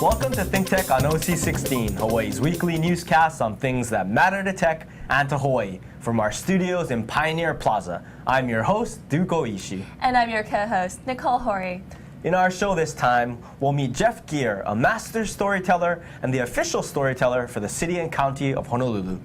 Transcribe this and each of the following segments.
Welcome to ThinkTech on OC16, Hawaii's weekly newscast on things that matter to tech and to Hawaii. From our studios in Pioneer Plaza, I'm your host, Duke Oishi. And I'm your co-host, Nicole Hori. In our show this time, we'll meet Jeff Gere, a master storyteller and the official storyteller for the city and county of Honolulu.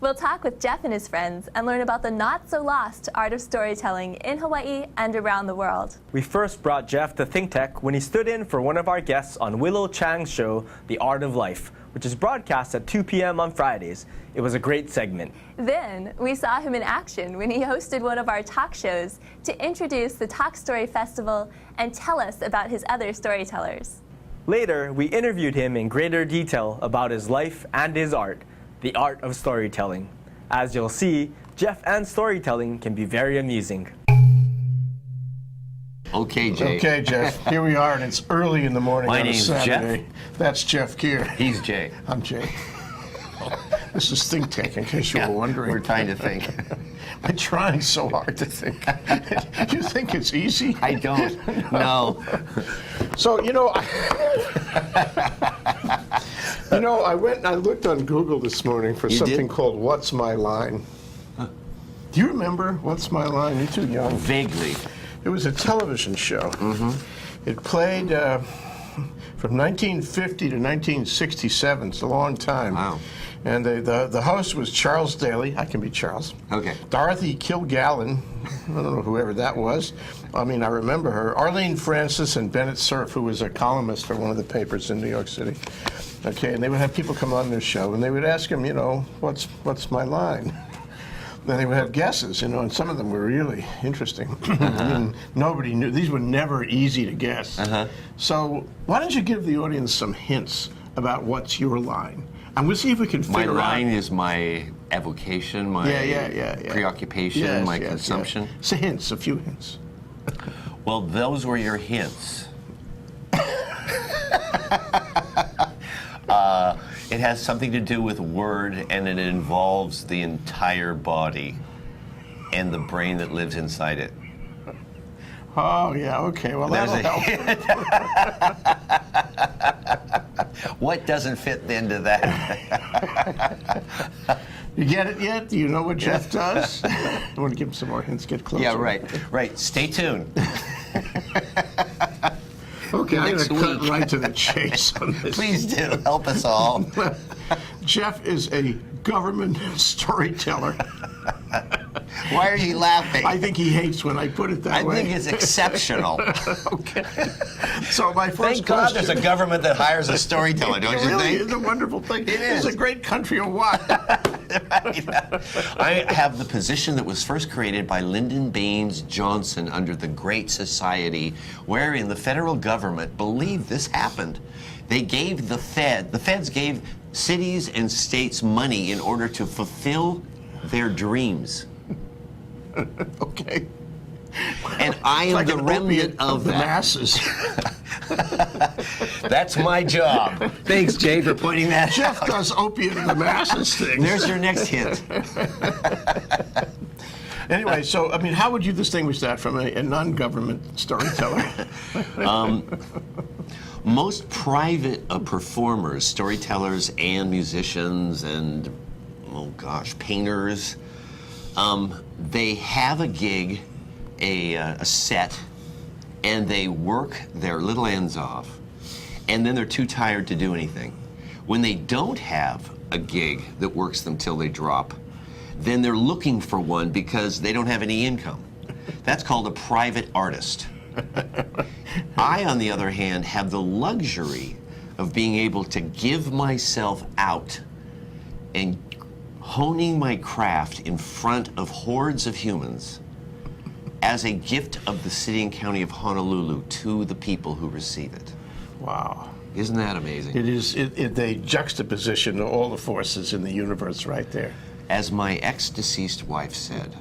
We'll talk with Jeff and his friends and learn about the not-so-lost art of storytelling in Hawaii and around the world. We first brought Jeff to ThinkTech when he stood in for one of our guests on Willow Chang's show, The Art of Life, which is broadcast at 2 p.m. on Fridays. It was a great segment. Then we saw him in action when he hosted one of our talk shows to introduce the Talk Story Festival and tell us about his other storytellers. Later, we interviewed him in greater detail about his life and his art, the art of storytelling. As you'll see, Jeff and storytelling can be very amusing. Okay, Jay. Okay, Jeff. Here we are, and it's early in the morning My on a name's Saturday. Jeff. That's Jeff Gere. He's Jay. I'm Jay. This is ThinkTech, in case you were wondering. We're trying to think. I'm trying so hard to think. You think it's easy? I don't. No. So, I went and I looked on Google this morning for something called What's My Line. Huh. Do you remember What's My Line? You're too young. Vaguely. It was a television show. Mm-hmm. It played from 1950 to 1967. It's a long time. Wow. And the host was Charles Daly. I can be Charles. Okay. Dorothy Kilgallen. I don't know whoever that was. I mean, I remember her. Arlene Francis and Bennett Cerf, who was a columnist for one of the papers in New York City. Okay, and they would have people come on their show, and they would ask them, what's my line? Then they would have guesses, and some of them were really interesting. I mean, nobody knew. These were never easy to guess. So why don't you give the audience some hints about what's your line? And we'll see if we can figure out. My line is my avocation, my preoccupation, my consumption. Yeah. So hints, a few hints. Well, those were your hints. It has something to do with word, and it involves the entire body and the brain that lives inside it. Oh, yeah, okay. Well, There's that'll help. What doesn't fit into that? You get it yet? Do you know what Jeff does? I want to give him some more hints. Get closer. Yeah, right. Stay tuned. Okay, I'm going to cut right to the chase on this. Please do. Help us all. Jeff is a government storyteller. Why are you laughing? I think he hates when I put it that way. I think it's exceptional. Okay. So my first Thank God question. there's a government that hires a storyteller, don't It you really think? is a wonderful thing. It is. It's a great country or what? I have the position that was first created by Lyndon Baines Johnson under the Great Society, wherein the federal government believed this happened. They gave the feds gave cities and states money in order to fulfill their dreams. Okay. And I am Like the an remnant opiate of the that. masses. That's my job. Thanks, Jay, for pointing that Jeff out. does opiate of the masses things. There's your next hint. Anyway, so, I mean, how would you distinguish that from a non-government storyteller? Most private performers, storytellers and musicians and, painters, they have a gig, a set, and they work their little ends off, and then they're too tired to do anything. When they don't have a gig that works them till they drop, then they're looking for one because they don't have any income. That's called a private artist. I, on the other hand, have the luxury of being able to give myself out and honing my craft in front of hordes of humans as a gift of the city and county of Honolulu to the people who receive it. Wow. Isn't that amazing? It is a juxtaposition to all the forces in the universe right there. As my ex-deceased wife said,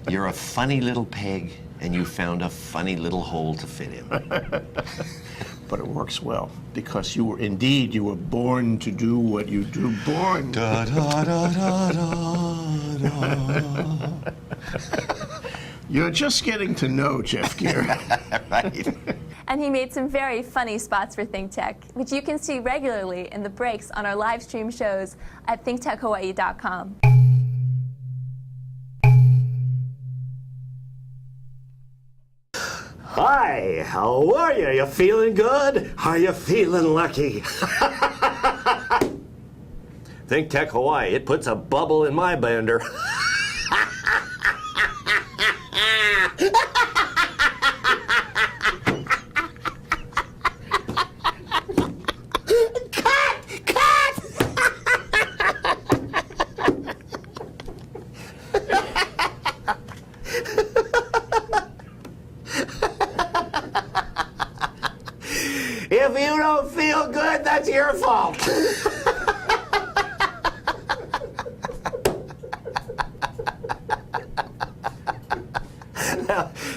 you're a funny little peg and you found a funny little hole to fit in. But it works well because you were born to do what you do. Born. Da, da, da, da, da, da. You're just getting to know Jeff Gere. Right. And he made some very funny spots for ThinkTech, which you can see regularly in the breaks on our live stream shows at thinktechhawaii.com. Hi, how are you? You feeling good? Are you feeling lucky? ThinkTech Hawaii, it puts a bubble in my bender. If you don't feel good, that's your fault.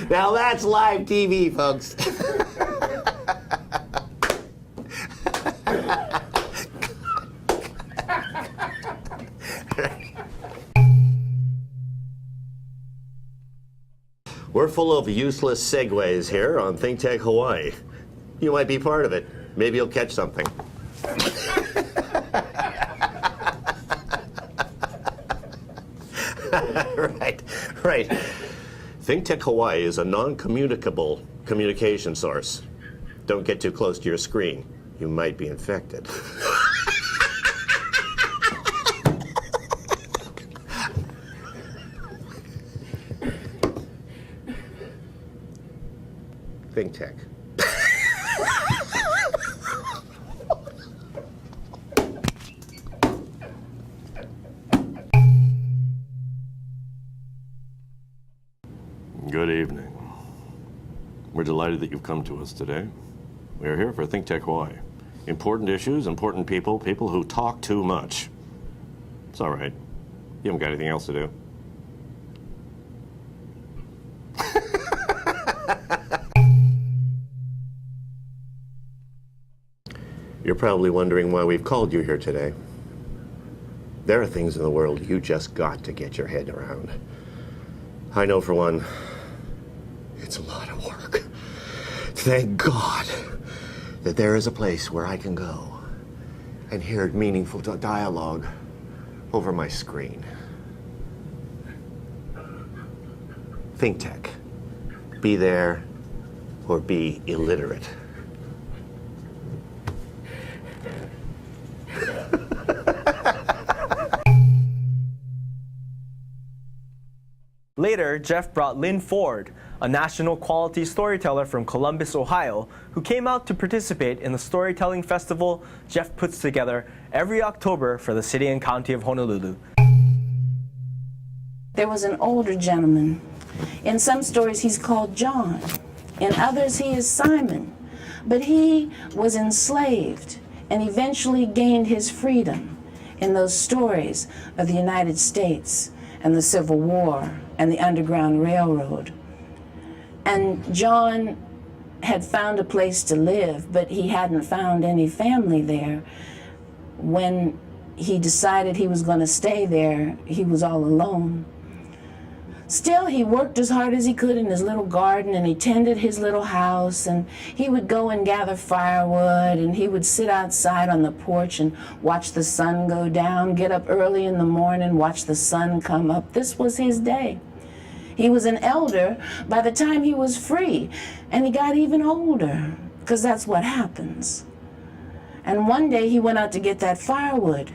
Now that's live TV, folks. We're full of useless segues here on ThinkTech Hawaii. You might be part of it. Maybe you'll catch something. Right. ThinkTech Hawaii is a non-communicable communication source. Don't get too close to your screen. You might be infected. ThinkTech. Good evening. We're delighted that you've come to us today. We're here for ThinkTech Hawaii. Important issues, important people, people who talk too much. It's all right. You haven't got anything else to do. You're probably wondering why we've called you here today. There are things in the world you just got to get your head around. I know for one, it's a lot of work. Thank God that there is a place where I can go and hear meaningful dialogue over my screen. ThinkTech. Be there or be illiterate. Later, Jeff brought Lynn Ford, a national quality storyteller from Columbus, Ohio, who came out to participate in the storytelling festival Jeff puts together every October for the city and county of Honolulu. There was an older gentleman. In some stories he's called John. In others he is Simon. But he was enslaved and eventually gained his freedom in those stories of the United States and the Civil War and the Underground Railroad. And John had found a place to live, but he hadn't found any family there. When he decided he was going to stay there, he was all alone. Still, he worked as hard as he could in his little garden, and he tended his little house, and he would go and gather firewood, and he would sit outside on the porch and watch the sun go down, get up early in the morning, watch the sun come up. This was his day. He was an elder by the time he was free, and he got even older, because that's what happens. And one day he went out to get that firewood,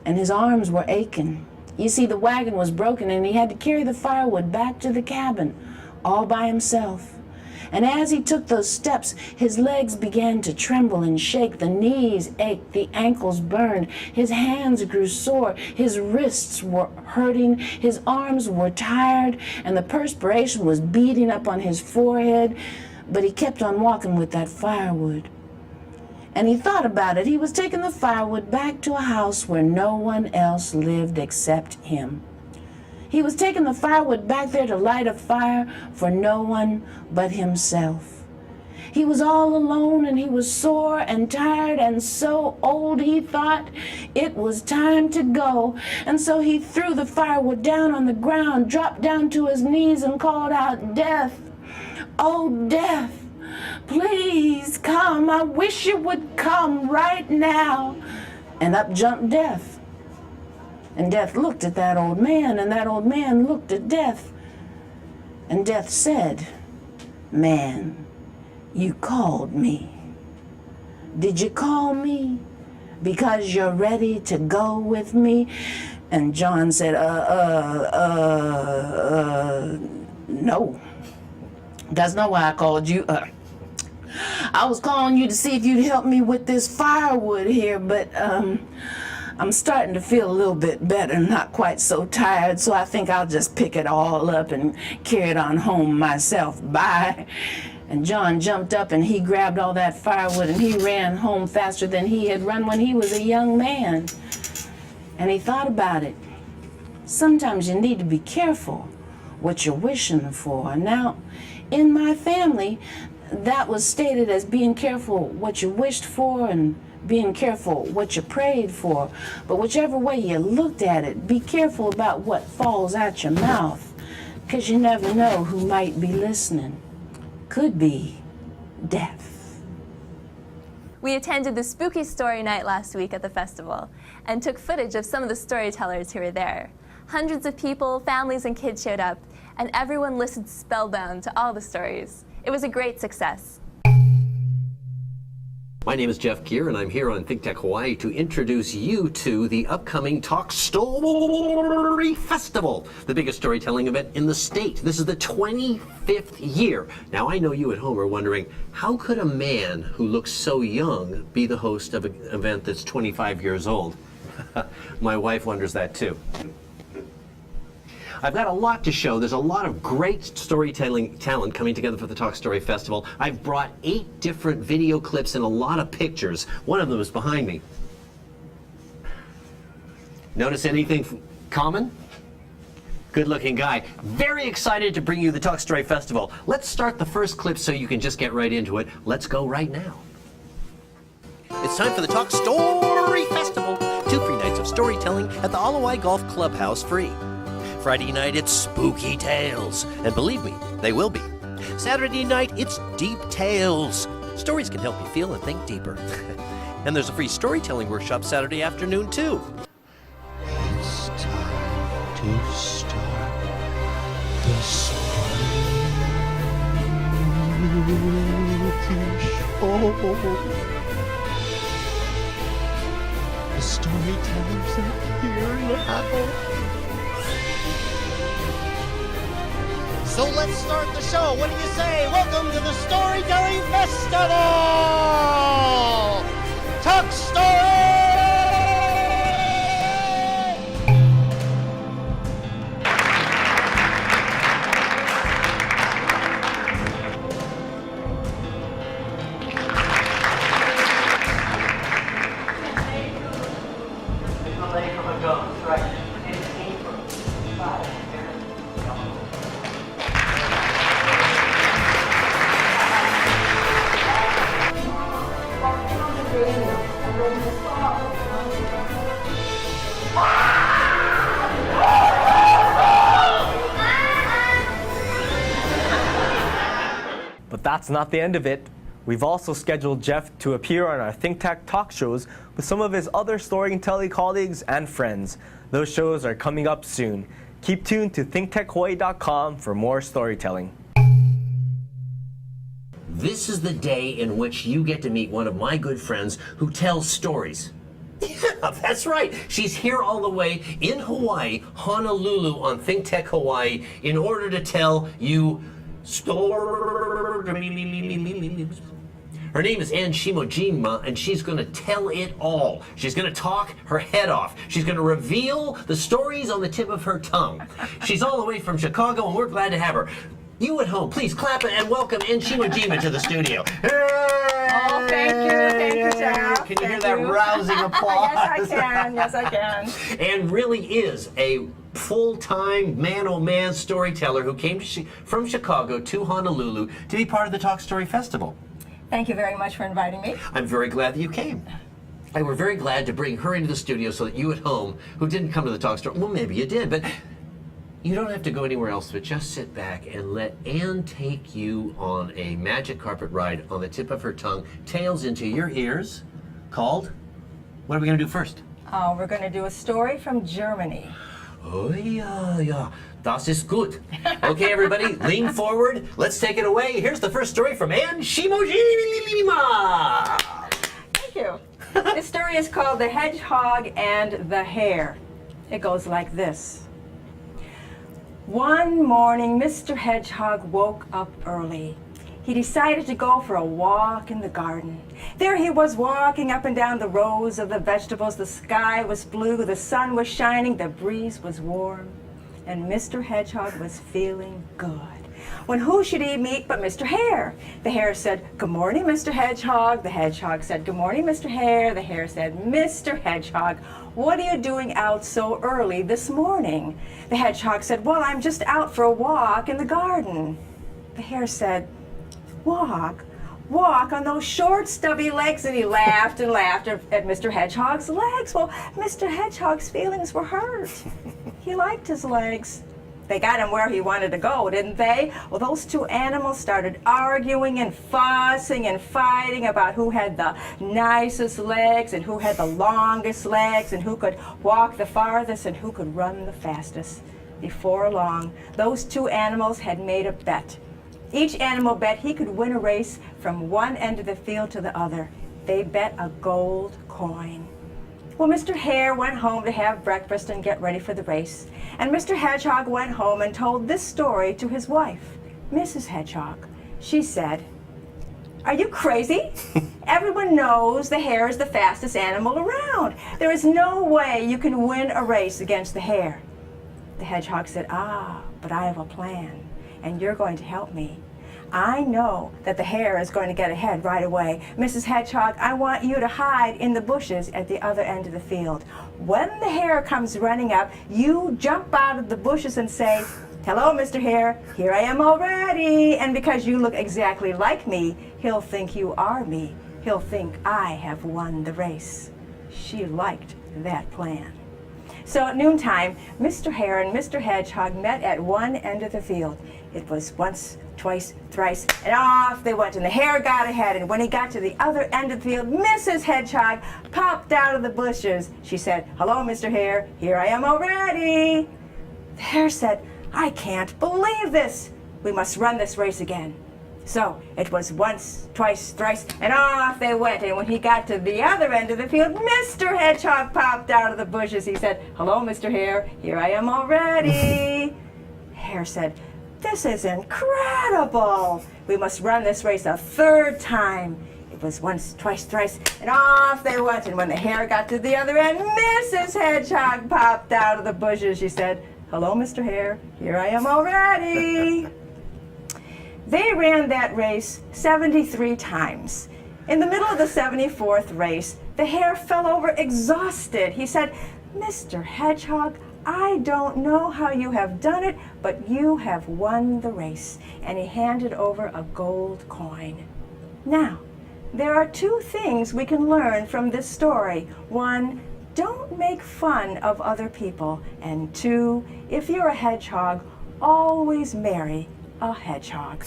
and his arms were aching. You see, the wagon was broken, and he had to carry the firewood back to the cabin all by himself. And as he took those steps, his legs began to tremble and shake. The knees ached, the ankles burned, his hands grew sore, his wrists were hurting, his arms were tired, and the perspiration was beading up on his forehead. But he kept on walking with that firewood. And he thought about it. He was taking the firewood back to a house where no one else lived except him. He was taking the firewood back there to light a fire for no one but himself. He was all alone, and he was sore and tired and so old he thought it was time to go. And so he threw the firewood down on the ground, dropped down to his knees and called out, "Death, oh death, please come. I wish you would come right now. And up jumped Death. And Death looked at that old man, and that old man looked at Death. And Death said, man, you called me. Did you call me because you're ready to go with me? And John said, no. That's not why I called you. I was calling you to see if you'd help me with this firewood here, but I'm starting to feel a little bit better, not quite so tired, so I think I'll just pick it all up and carry it on home myself. Bye. And John jumped up and he grabbed all that firewood and he ran home faster than he had run when he was a young man. And he thought about it. Sometimes you need to be careful what you're wishing for. Now, in my family, that was stated as being careful what you wished for and being careful what you prayed for. But whichever way you looked at it, be careful about what falls out your mouth, because you never know who might be listening. Could be Death. We attended the Spooky Story Night last week at the festival and took footage of some of the storytellers who were there. Hundreds of people, families, and kids showed up, and everyone listened spellbound to all the stories. It was a great success. My name is Jeff Gere, and I'm here on ThinkTech Hawaii to introduce you to the upcoming Talk Story Festival, the biggest storytelling event in the state. This is the 25th year. Now, I know you at home are wondering, how could a man who looks so young be the host of an event that's 25 years old? My wife wonders that too. I've got a lot to show. There's a lot of great storytelling talent coming together for the Talk Story Festival. I've brought 8 different video clips and a lot of pictures. One of them is behind me. Notice anything common? Good-looking guy. Very excited to bring you the Talk Story Festival. Let's start the first clip so you can just get right into it. Let's go right now. It's time for the Talk Story Festival. 2 free nights of storytelling at the Alawai Golf Clubhouse free. Friday night, it's spooky tales. And believe me, they will be. Saturday night, it's deep tales. Stories can help you feel and think deeper. And there's a free storytelling workshop Saturday afternoon, too. It's time to start the spooky show. The storytellers are here now. So let's start the show. What do you say? Welcome to the Storytelling Festival! Talk Story! But that's not the end of it. We've also scheduled Jeff to appear on our ThinkTech talk shows with some of his other storytelling colleagues and friends. Those shows are coming up soon. Keep tuned to thinktechhawaii.com for more storytelling. This is the day in which you get to meet one of my good friends who tells stories. Yeah, that's right. She's here all the way in Hawaii, Honolulu, on ThinkTech Hawaii, in order to tell you stories. Her name is Shimojima, and she's going to tell it all. She's going to talk her head off. She's going to reveal the stories on the tip of her tongue. She's all the way from Chicago, and we're glad to have her. You at home, please clap and welcome Shimojima to the studio. Oh, thank you, Jeff. Can you hear that rousing applause? Yes, I can. And really is a full-time, man-oh-man storyteller who came from Chicago to Honolulu to be part of the Talk Story Festival. Thank you very much for inviting me. I'm very glad that you came. And we're very glad to bring her into the studio so that you at home, who didn't come to the Talk Story, well, maybe you did, but You don't have to go anywhere else, but just sit back and let Anne take you on a magic carpet ride on the tip of her tongue, tails into your ears, called, what are we going to do first? Oh, we're going to do a story from Germany. Oh, yeah. Das ist gut. Okay, everybody, lean forward. Let's take it away. Here's the first story from Anne Shimojima. Thank you. This story is called The Hedgehog and the Hare. It goes like this. One morning, Mr. Hedgehog woke up early. He decided to go for a walk in the garden. There he was walking up and down the rows of the vegetables. The sky was blue, the sun was shining, the breeze was warm, and Mr. Hedgehog was feeling good. When who should he meet but Mr. Hare? The Hare said, "Good morning, Mr. Hedgehog." The Hedgehog said, "Good morning, Mr. Hare." The Hare said, "Mr. Hedgehog, what are you doing out so early this morning?" The Hedgehog said, "Well, I'm just out for a walk in the garden." The Hare said, "Walk? Walk on those short, stubby legs?" And he laughed and laughed at Mr. Hedgehog's legs. Well, Mr. Hedgehog's feelings were hurt. He liked his legs. They got him where he wanted to go, didn't they? Well, those two animals started arguing and fussing and fighting about who had the nicest legs and who had the longest legs and who could walk the farthest and who could run the fastest. Before long, those two animals had made a bet. Each animal bet he could win a race from one end of the field to the other. They bet a gold coin. Well, Mr. Hare went home to have breakfast and get ready for the race. And Mr. Hedgehog went home and told this story to his wife, Mrs. Hedgehog. She said, "Are you crazy? Everyone knows the hare is the fastest animal around. There is no way you can win a race against the hare." The hedgehog said, "Ah, but I have a plan, and you're going to help me. I know that the hare is going to get ahead right away. Mrs. Hedgehog, I want you to hide in the bushes at the other end of the field. When the hare comes running up, you jump out of the bushes and say, 'Hello, Mr. Hare, here I am already.' And because you look exactly like me, he'll think you are me. He'll think I have won the race." She liked that plan. So at noontime, Mr. Hare and Mr. Hedgehog met at one end of the field. It was once, twice, thrice, and off they went, and the hare got ahead, and when he got to the other end of the field, Mrs. Hedgehog popped out of the bushes. She said, "Hello, Mr. Hare, here I am already." The hare said, "I can't believe this. We must run this race again." So it was once, twice, thrice, and off they went, and when he got to the other end of the field, Mr. Hedgehog popped out of the bushes. He said, "Hello, Mr. Hare, here I am already." The hare said, "This is incredible. We must run this race a third time." It was once, twice, thrice, and off they went. And when the hare got to the other end, Mrs. Hedgehog popped out of the bushes. She said, "Hello, Mr. Hare, here I am already." They ran that race 73 times. In the middle of the 74th race, the hare fell over exhausted. He said, "Mr. Hedgehog, I don't know how you have done it, but you have won the race." And he handed over a gold coin. Now, there are two things we can learn from this story. One, don't make fun of other people. And two, if you're a hedgehog, always marry a hedgehog.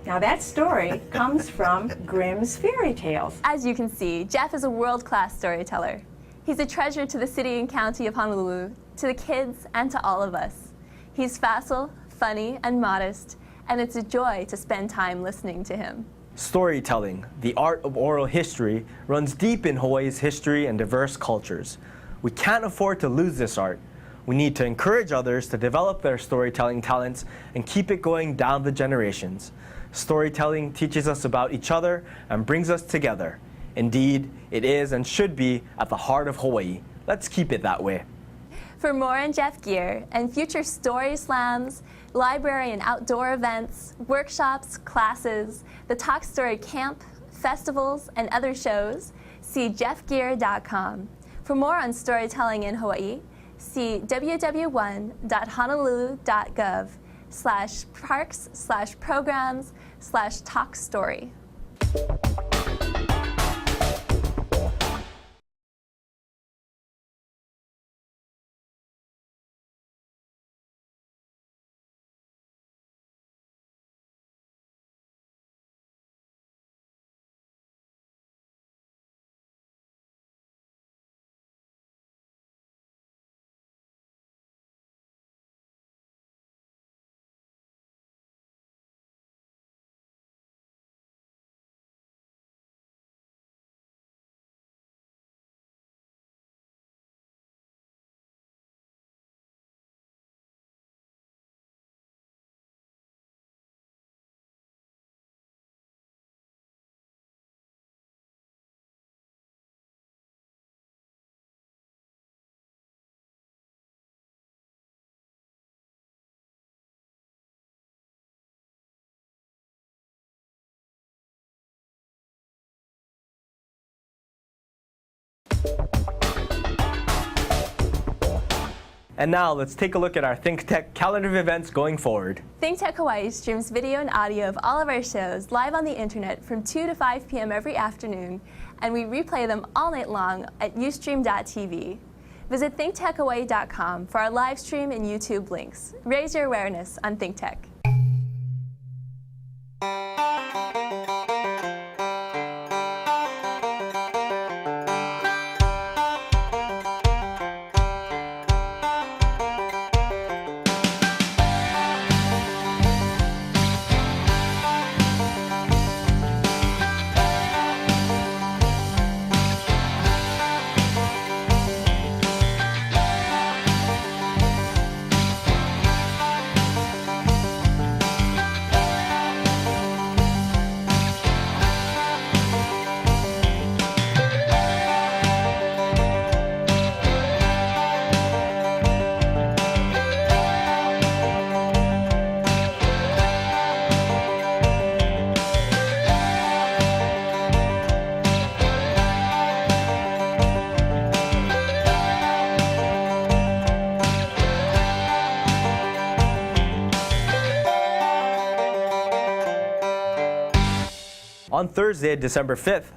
Now that story comes from Grimm's Fairy Tales. As you can see, Jeff is a world-class storyteller. He's a treasure to the city and county of Honolulu, to the kids, and to all of us. He's facile, funny, and modest, and it's a joy to spend time listening to him. Storytelling, the art of oral history, runs deep in Hawaii's history and diverse cultures. We can't afford to lose this art. We need to encourage others to develop their storytelling talents and keep it going down the generations. Storytelling teaches us about each other and brings us together. Indeed, it is and should be at the heart of Hawaii. Let's keep it that way. For more on Jeff Gere and future story slams, library and outdoor events, workshops, classes, the Talk Story Camp, festivals, and other shows, see jeffgere.com. For more on storytelling in Hawaii, see www.honolulu.gov/parks/programs/talkstory. And now let's take a look at our ThinkTech calendar of events going forward. ThinkTech Hawaii streams video and audio of all of our shows live on the internet from 2 to 5 p.m. every afternoon, and we replay them all night long at ustream.tv. Visit thinktechhawaii.com for our live stream and YouTube links. Raise your awareness on ThinkTech. On Thursday, December 5th,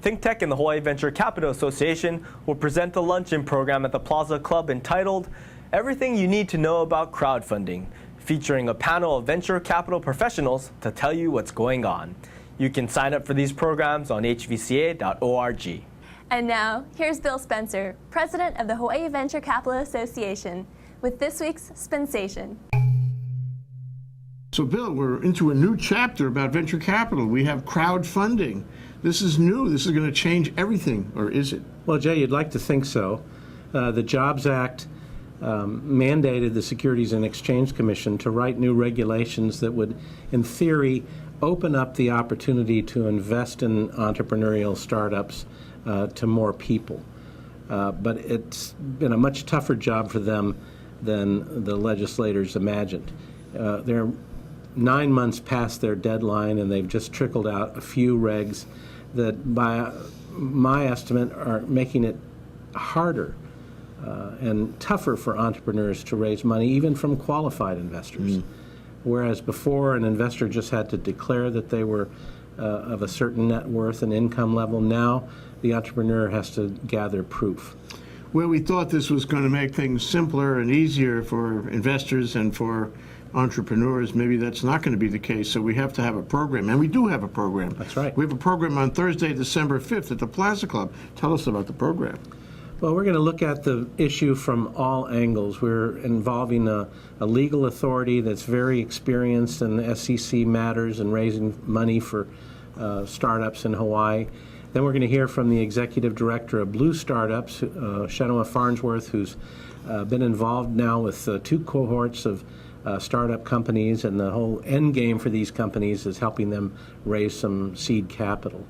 ThinkTech and the Hawaii Venture Capital Association will present a luncheon program at the Plaza Club entitled Everything You Need to Know About Crowdfunding, featuring a panel of venture capital professionals to tell you what's going on. You can sign up for these programs on hvca.org. And now, here's Bill Spencer, president of the Hawaii Venture Capital Association, with this week's Spensation. So, Bill, we're into a new chapter about venture capital. We have crowdfunding. This is new. This is going to change everything, or is it? Well, Jay, you'd like to think so. The Jobs Act mandated the Securities and Exchange Commission to write new regulations that would, in theory, open up the opportunity to invest in entrepreneurial startups to more people. But it's been a much tougher job for them than the legislators imagined. They're 9 months past their deadline, and they've just trickled out a few regs that, by my estimate, are making it harder and tougher for entrepreneurs to raise money, even from qualified investors. Whereas before, an investor just had to declare that they were of a certain net worth and income level, now the entrepreneur has to gather proof. Well, we thought this was going to make things simpler and easier for investors and for entrepreneurs. Maybe that's not going to be the case, so we have to have a program, and we do have a program. That's right. We have a program on Thursday, December 5th at the Plaza Club. Tell us about the program. Well, we're going to look at the issue from all angles. We're involving a legal authority that's very experienced in SEC matters and raising money for startups in Hawaii. Then we're going to hear from the executive director of Blue Startups, Shanoa Farnsworth, who's been involved now with 2 cohorts of startup companies, and the whole end game for these companies is helping them raise some seed capital.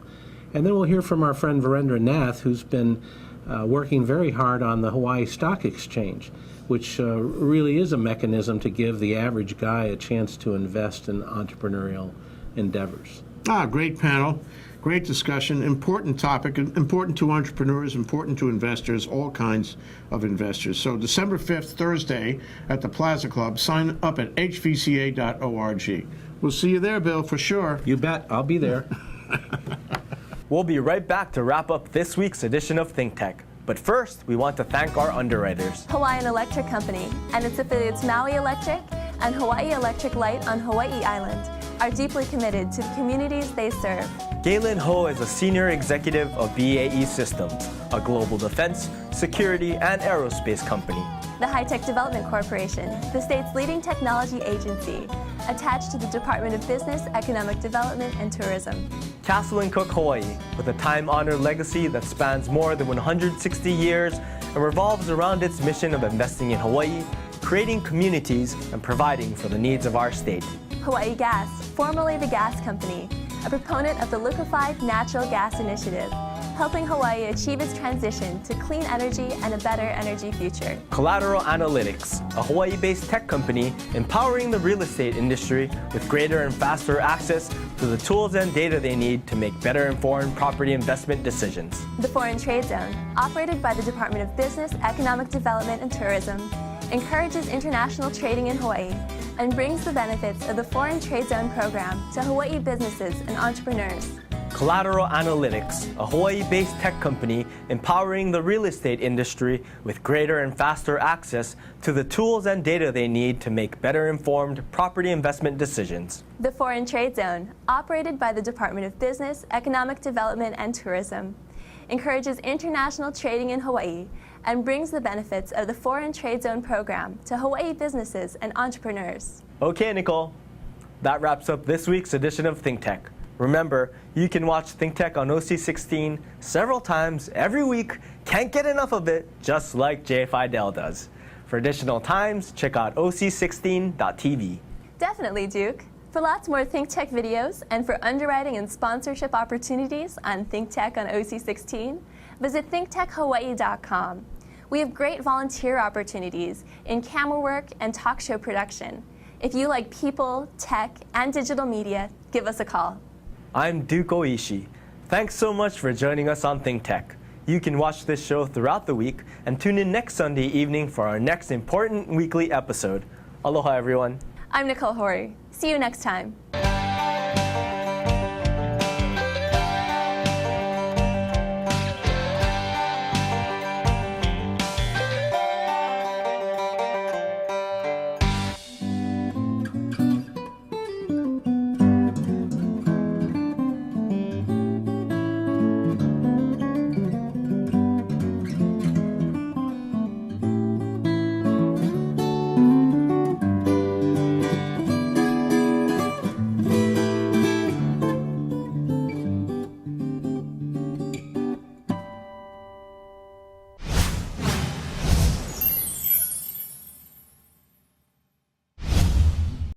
And then we'll hear from our friend Virendra Nath, who's been working very hard on the Hawaii Stock Exchange, which really is a mechanism to give the average guy a chance to invest in entrepreneurial endeavors. Great panel. Great discussion, important topic, important to entrepreneurs, important to investors, all kinds of investors. So December 5th, Thursday, at the Plaza Club. Sign up at hvca.org. We'll see you there, Bill, for sure. You bet. I'll be there. We'll be right back to wrap up this week's edition of ThinkTech. But first, we want to thank our underwriters. Hawaiian Electric Company and its affiliates Maui Electric and Hawaii Electric Light on Hawaii Island are deeply committed to the communities they serve. Galen Ho is a senior executive of BAE Systems, a global defense, security, and aerospace company. The High Tech Development Corporation, the state's leading technology agency, attached to the Department of Business, Economic Development, and Tourism. Castle & Cook Hawaii, with a time-honored legacy that spans more than 160 years and revolves around its mission of investing in Hawaii, creating communities, and providing for the needs of our state. Hawaii Gas, formerly the Gas Company, a proponent of the Liquefied Natural Gas Initiative, helping Hawaii achieve its transition to clean energy and a better energy future. Collateral Analytics, a Hawaii-based tech company empowering the real estate industry with greater and faster access to the tools and data they need to make better informed property investment decisions. The Foreign Trade Zone, operated by the Department of Business, Economic Development, and Tourism, encourages international trading in Hawaii, and brings the benefits of the Foreign Trade Zone program to Hawaii businesses and entrepreneurs. Collateral Analytics, a Hawaii-based tech company empowering the real estate industry with greater and faster access to the tools and data they need to make better informed property investment decisions. The Foreign Trade Zone, operated by the Department of Business, Economic Development, and Tourism, encourages international trading in Hawaii and brings the benefits of the Foreign Trade Zone program to Hawaii businesses and entrepreneurs. Okay, Nicole. That wraps up this week's edition of ThinkTech. Remember, you can watch ThinkTech on OC16 several times every week. Can't get enough of it, just like Jay Fidel does. For additional times, check out OC16.tv. Definitely, Duke. For lots more ThinkTech videos and for underwriting and sponsorship opportunities on ThinkTech on OC16, visit thinktechhawaii.com. We have great volunteer opportunities in camera work and talk show production. If you like people, tech, and digital media, give us a call. I'm Duke Oishi. Thanks so much for joining us on ThinkTech. You can watch this show throughout the week and tune in next Sunday evening for our next important weekly episode. Aloha, everyone. I'm Nicole Hori. See you next time.